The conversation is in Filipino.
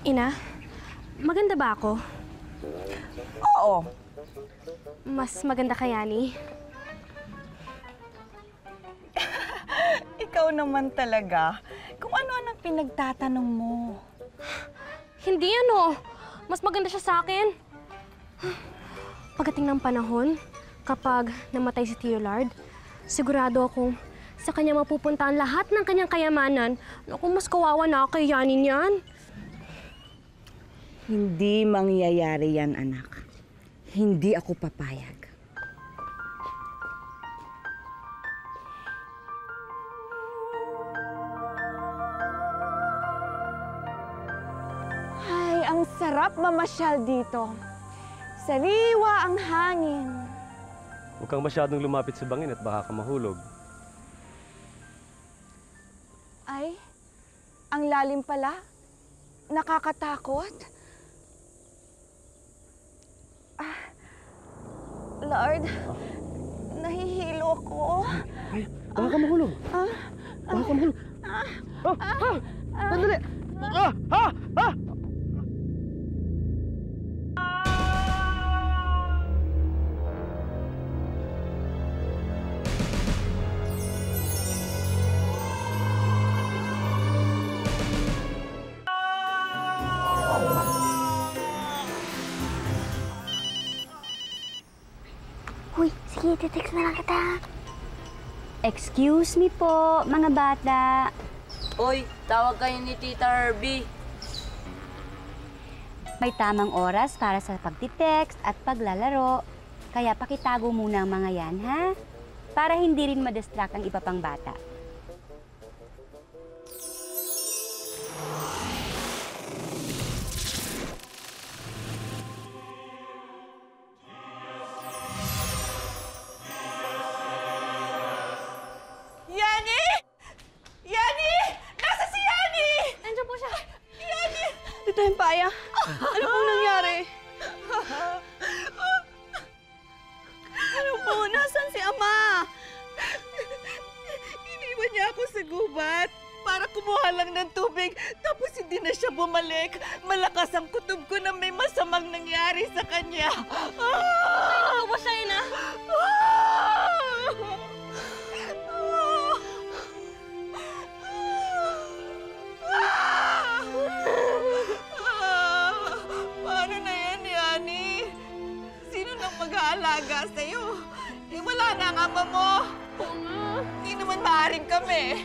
Ina, maganda ba ako? Oo. Mas maganda kay Yani? Ikaw naman talaga. Kung ano-anong pinagtatanong mo. Hindi ano. Mas maganda siya sa akin. Pagdating ng panahon, kapag namatay si Theolard, sigurado akong sa kanya mapupunta ang lahat ng kanyang kayamanan. Naku, mas kawawa na kay Yani niyan. Hindi mangyayari yan, anak. Hindi ako papayag. Ay, ang sarap mamasyal dito. Sariwa ang hangin. Huwag kang masyadong lumapit sa bangin at baka ka mahulog. Ay, ang lalim pala. Nakakatakot. Lord, nahihilo ako. Ay, baka ka mahulog. Baka ka mahulog. Sandali! Uy, sige, titext na lang kita. Excuse me po, mga bata. Uy, tawag kayo ni Tita Herbie. May tamang oras para sa pagtitext at paglalaro. Kaya pakitago muna ang mga yan, ha? Para hindi rin madistract ang iba pang bata. Yani! Yani! Nasa si Yani! Nandiyan po siya. Yani! Tita Empaya, ano pong nangyari? Ano po? Nasaan si Ama? Iniwan niya ako sa gubat para kumuha lang ng tubig. Tapos hindi na siya bumalik. Malakas ang kutob ko na may masamang nangyari sa kanya. Ano ba siya, Ina? Paano na yan, Yani? Sino nang mag-aalaga sa'yo? Eh, wala na ang ama mo. Hindi naman maaaring kami.